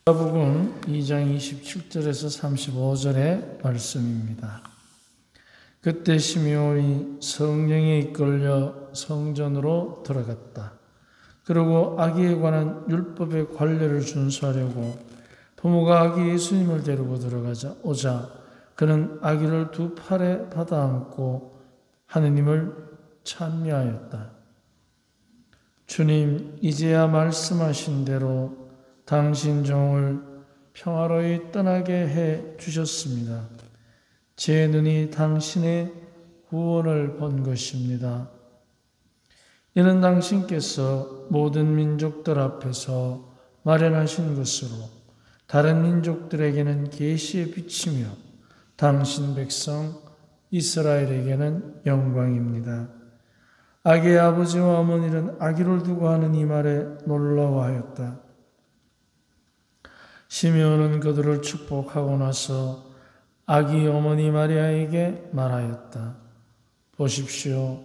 마가복음 2장 27절에서 35절의 말씀입니다. 그때 시므온이 성령에 이끌려 성전으로 들어갔다. 그리고 아기에 관한 율법의 관례를 준수하려고 부모가 아기 예수님을 데리고 오자 그는 아기를 두 팔에 받아 안고 하느님을 찬미하였다. 주님, 이제야 말씀하신 대로 당신 종을 평화로이 떠나게 해 주셨습니다. 제 눈이 당신의 구원을 본 것입니다. 이는 당신께서 모든 민족들 앞에서 마련하신 것으로 다른 민족들에게는 계시의 빛이며 당신 백성 이스라엘에게는 영광입니다. 아기의 아버지와 어머니는 아기를 두고 하는 이 말에 놀라워하였다. 시므온은 그들을 축복하고 나서 아기 어머니 마리아에게 말하였다. 보십시오.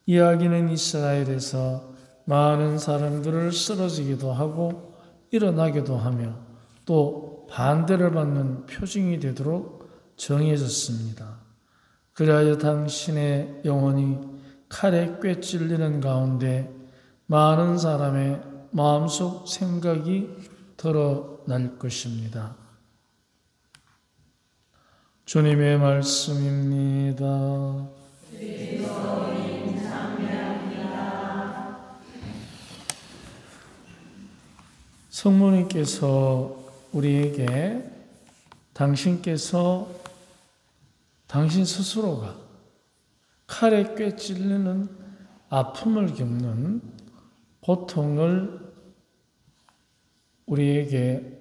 이 아기는 이스라엘에서 많은 사람들을 쓰러지기도 하고 일어나기도 하며 또 반대를 받는 표징이 되도록 정해졌습니다. 그리하여 당신의 영혼이 칼에 꿰찔리는 가운데 많은 사람의 마음속 생각이 드러날 것입니다. 주님의 말씀입니다. 성모님께서 우리에게 당신께서 당신 스스로가 칼에 꿰찔리는 아픔을 겪는 고통을 우리에게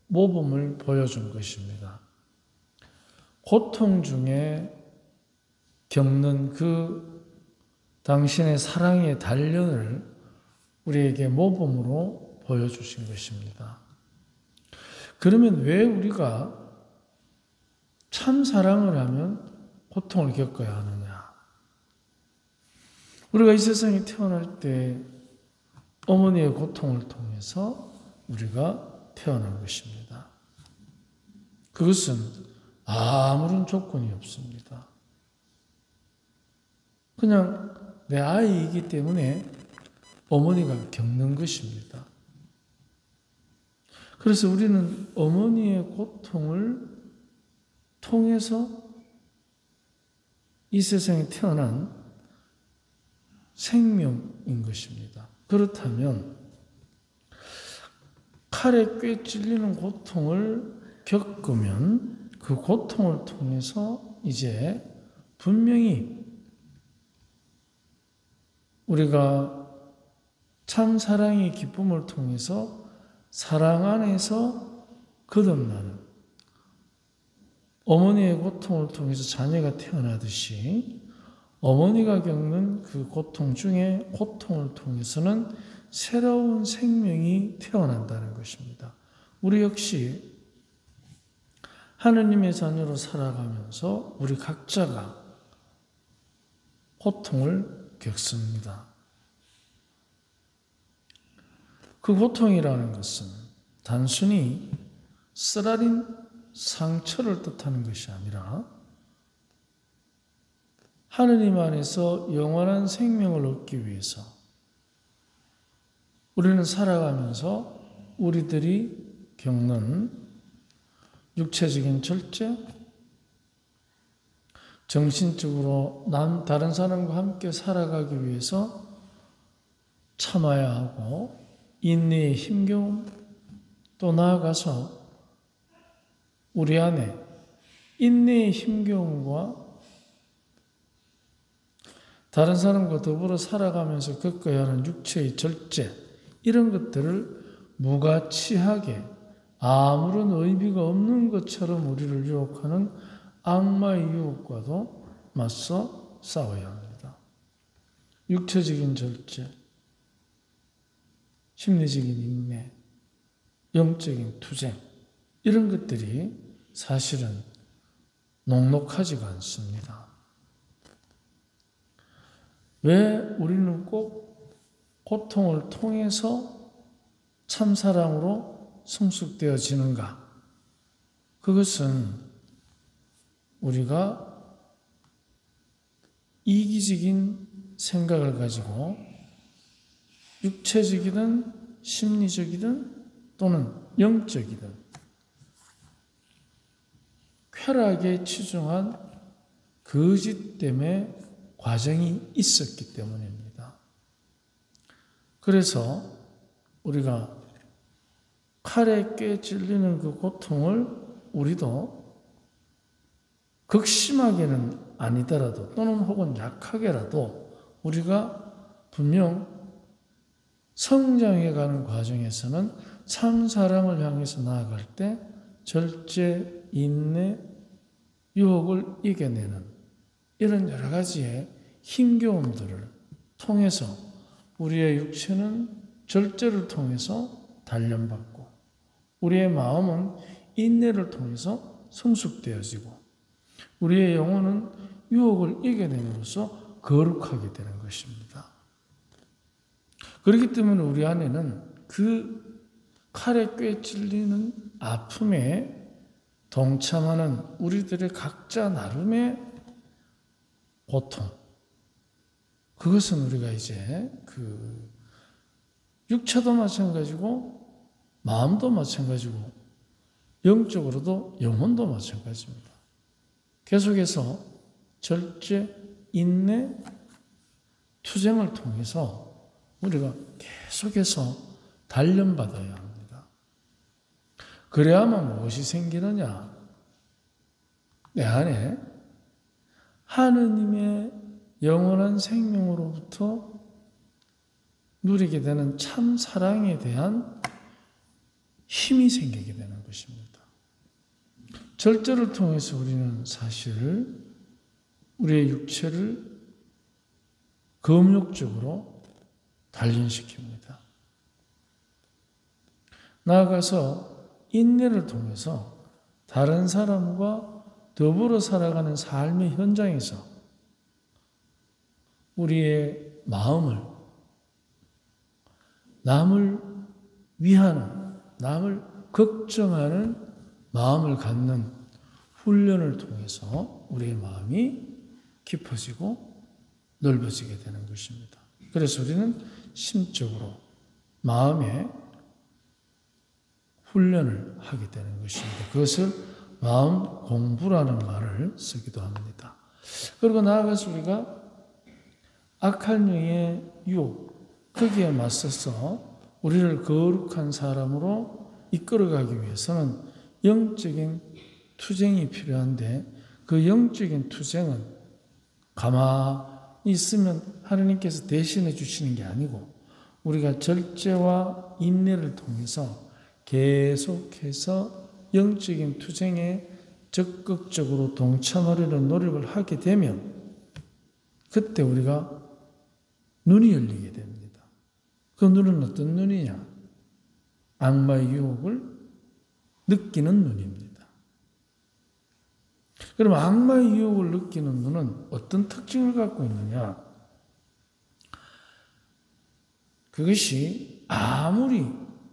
모범을 보여준 것입니다. 고통 중에 겪는 그 당신의 사랑의 단련을 우리에게 모범으로 보여주신 것입니다. 그러면 왜 우리가 참 사랑을 하면 고통을 겪어야 하느냐? 우리가 이 세상에 태어날 때 어머니의 고통을 통해서 우리가 태어난 것입니다. 그것은 아무런 조건이 없습니다. 그냥 내 아이이기 때문에 어머니가 겪는 것입니다. 그래서 우리는 어머니의 고통을 통해서 이 세상에 태어난 생명인 것입니다. 그렇다면 칼에 꿰찔리는 고통을 겪으면 그 고통을 통해서 이제 분명히 우리가 참 사랑의 기쁨을 통해서 사랑 안에서 거듭나는 어머니의 고통을 통해서 자녀가 태어나듯이 어머니가 겪는 그 고통 중에 고통을 통해서는 새로운 생명이 태어난다는 것입니다. 우리 역시 하느님의 자녀로 살아가면서 우리 각자가 고통을 겪습니다. 그 고통이라는 것은 단순히 쓰라린 상처를 뜻하는 것이 아니라 하느님 안에서 영원한 생명을 얻기 위해서 우리는 살아가면서 우리들이 겪는 육체적인 절제, 정신적으로 다른 사람과 함께 살아가기 위해서 참아야 하고 인내의 힘겨움, 또 나아가서 우리 안에 인내의 힘겨움과 다른 사람과 더불어 살아가면서 겪어야 하는 육체의 절제, 이런 것들을 무가치하게 아무런 의미가 없는 것처럼 우리를 유혹하는 악마의 유혹과도 맞서 싸워야 합니다. 육체적인 절제, 심리적인 인내, 영적인 투쟁, 이런 것들이 사실은 녹록하지가 않습니다. 왜 우리는 꼭 고통을 통해서 참사랑으로 성숙되어지는가? 그것은 우리가 이기적인 생각을 가지고 육체적이든 심리적이든 또는 영적이든 쾌락에 치중한 거짓됨의 과정이 있었기 때문입니다. 그래서 우리가 칼에 꿰 찔리는 그 고통을 우리도 극심하게는 아니더라도 또는 혹은 약하게라도 우리가 분명 성장해가는 과정에서는 참 사랑을 향해서 나아갈 때 절제, 인내, 유혹을 이겨내는 이런 여러 가지의 힘겨움들을 통해서 우리의 육체는 절제를 통해서 단련받고 우리의 마음은 인내를 통해서 성숙되어지고 우리의 영혼은 유혹을 이겨냄으로써 거룩하게 되는 것입니다. 그렇기 때문에 우리 안에는 그 칼에 꿰 찔리는 아픔에 동참하는 우리들의 각자 나름의 고통, 그것은 우리가 이제 육체도 마찬가지고 마음도 마찬가지고 영적으로도 영혼도 마찬가지입니다. 계속해서 절제, 인내, 투쟁을 통해서 우리가 계속해서 단련받아야 합니다. 그래야만 무엇이 생기느냐? 내 안에 하느님의 영원한 생명으로부터 누리게 되는 참 사랑에 대한 힘이 생기게 되는 것입니다. 절제를 통해서 우리는 사실 우리의 육체를 금욕적으로 단련시킵니다. 나아가서 인내를 통해서 다른 사람과 더불어 살아가는 삶의 현장에서 우리의 마음을 남을 위하는, 남을 걱정하는 마음을 갖는 훈련을 통해서 우리의 마음이 깊어지고 넓어지게 되는 것입니다. 그래서 우리는 심적으로 마음의 훈련을 하게 되는 것입니다. 그것을 마음 공부라는 말을 쓰기도 합니다. 그리고 나아가서 우리가 악한 영의 유혹, 거기에 맞서서 우리를 거룩한 사람으로 이끌어가기 위해서는 영적인 투쟁이 필요한데 그 영적인 투쟁은 가만히 있으면 하나님께서 대신해 주시는 게 아니고 우리가 절제와 인내를 통해서 계속해서 영적인 투쟁에 적극적으로 동참하려는 노력을 하게 되면 그때 우리가 눈이 열리게 됩니다. 그 눈은 어떤 눈이냐? 악마의 유혹을 느끼는 눈입니다. 그럼 악마의 유혹을 느끼는 눈은 어떤 특징을 갖고 있느냐? 그것이 아무리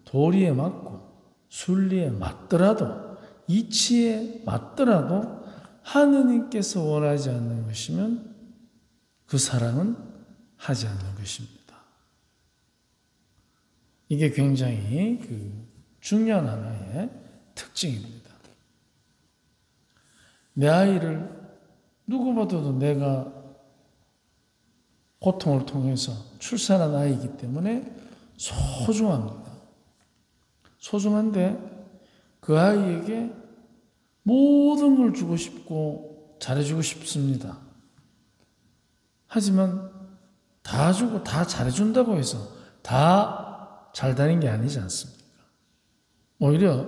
도리에 맞고 순리에 맞더라도 이치에 맞더라도 하느님께서 원하지 않는 것이면 그 사랑은 하지 않는 것입니다. 이게 굉장히 중요한 하나의 특징입니다. 내 아이를 누구보다도 내가 고통을 통해서 출산한 아이이기 때문에 소중합니다. 소중한데 그 아이에게 모든 걸 주고 싶고 잘해주고 싶습니다. 하지만 다 주고 다 잘해준다고 해서 다 잘 되는 게 아니지 않습니까? 오히려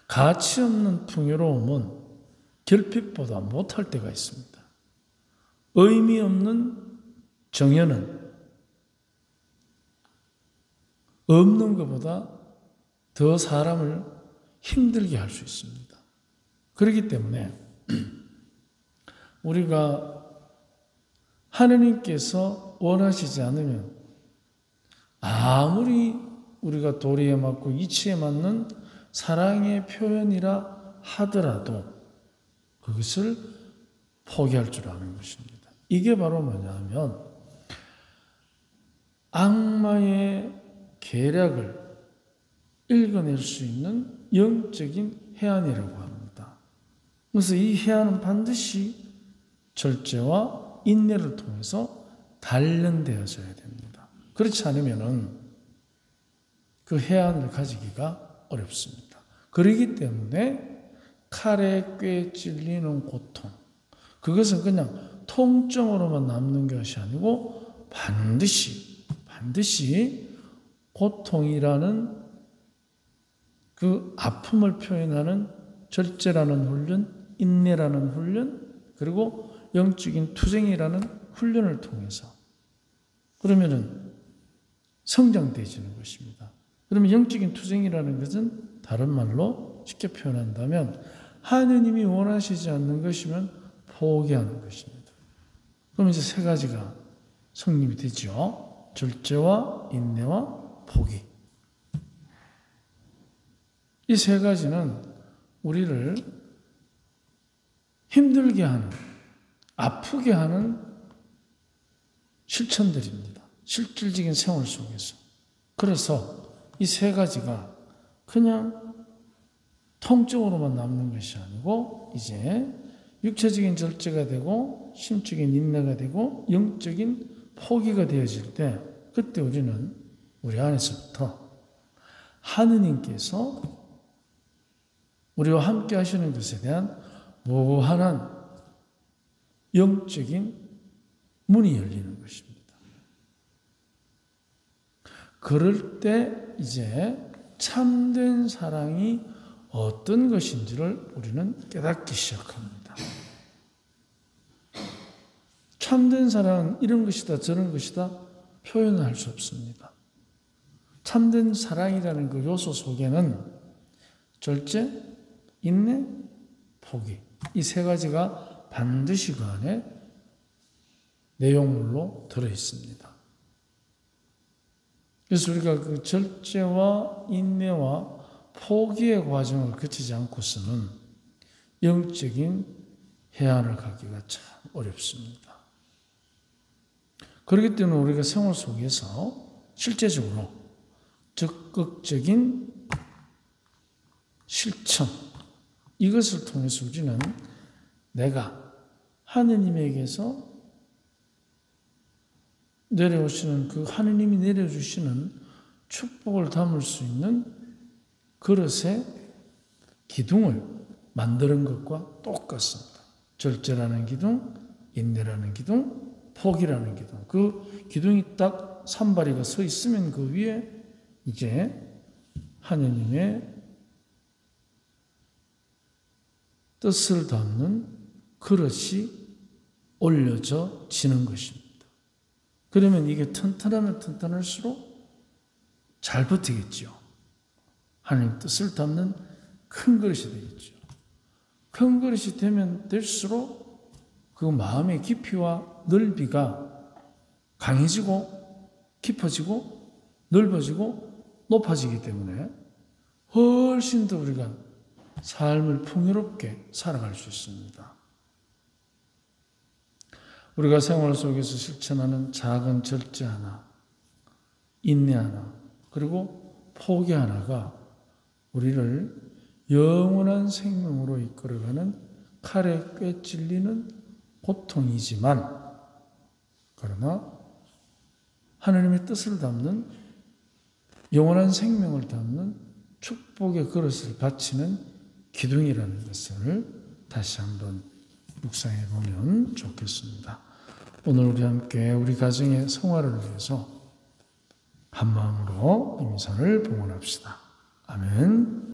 가치 없는 풍요로움은 결핍보다 못할 때가 있습니다. 의미 없는 정연은 없는 것보다 더 사람을 힘들게 할 수 있습니다. 그렇기 때문에 우리가 하느님께서 원하시지 않으면 아무리 우리가 도리에 맞고 이치에 맞는 사랑의 표현이라 하더라도 그것을 포기할 줄 아는 것입니다. 이게 바로 뭐냐면 악마의 계략을 읽어낼 수 있는 영적인 해안이라고 합니다. 그래서 이 해안은 반드시 절제와 인내를 통해서 단련되어져야 됩니다. 그렇지 않으면 그 해안을 가지기가 어렵습니다. 그렇기 때문에 칼에 꿰 찔리는 고통, 그것은 그냥 통증으로만 남는 것이 아니고 반드시 고통이라는 그 아픔을 표현하는 절제라는 훈련, 인내라는 훈련, 그리고 영적인 투쟁이라는 훈련을 통해서 그러면은 성장되어지는 것입니다. 그러면 영적인 투쟁이라는 것은 다른 말로 쉽게 표현한다면 하느님이 원하시지 않는 것이면 포기하는 것입니다. 그럼 이제 세 가지가 성립이 되죠. 절제와 인내와 포기. 이 세 가지는 우리를 힘들게 하는, 아프게 하는 실천들입니다. 실질적인 생활 속에서. 그래서 이 세 가지가 그냥 통증으로만 남는 것이 아니고 이제 육체적인 절제가 되고 심적인 인내가 되고 영적인 포기가 되어질 때 그때 우리는 우리 안에서부터 하느님께서 우리와 함께 하시는 것에 대한 무한한 영적인 문이 열리는 것입니다. 그럴 때 이제 참된 사랑이 어떤 것인지를 우리는 깨닫기 시작합니다. 참된 사랑은 이런 것이다 저런 것이다 표현을 할 수 없습니다. 참된 사랑이라는 그 요소 속에는 절제, 인내, 포기 이 세 가지가 반드시 그 안에 내용물로 들어있습니다. 그래서 우리가 그 절제와 인내와 포기의 과정을 거치지 않고서는 영적인 해안을 가기가 참 어렵습니다. 그렇기 때문에 우리가 생활 속에서 실제적으로 적극적인 실천, 이것을 통해서 우리는 내가 하느님에게서 내려오시는 그 하느님이 내려주시는 축복을 담을 수 있는 그릇의 기둥을 만드는 것과 똑같습니다. 절제라는 기둥, 인내라는 기둥, 포기라는 기둥. 그 기둥이 딱 산발이가 서 있으면 그 위에 이제 하느님의 뜻을 담는 그릇이 올려져 지는 것입니다. 그러면 이게 튼튼하면 튼튼할수록 잘 버티겠죠. 하나님 뜻을 담는 큰 그릇이 되겠죠. 큰 그릇이 되면 될수록 그 마음의 깊이와 넓이가 강해지고 깊어지고 넓어지고 높아지기 때문에 훨씬 더 우리가 삶을 풍요롭게 살아갈 수 있습니다. 우리가 생활 속에서 실천하는 작은 절제 하나, 인내 하나, 그리고 포기 하나가 우리를 영원한 생명으로 이끌어가는 칼에 꿰 찔리는 고통이지만, 그러나 하나님의 뜻을 담는 영원한 생명을 담는 축복의 그릇을 바치는 기둥이라는 것을 다시 한번 묵상해 보면 좋겠습니다. 오늘 우리 함께 우리 가정의 성화를 위해서 한 마음으로 이 미사를 봉헌합시다. 아멘.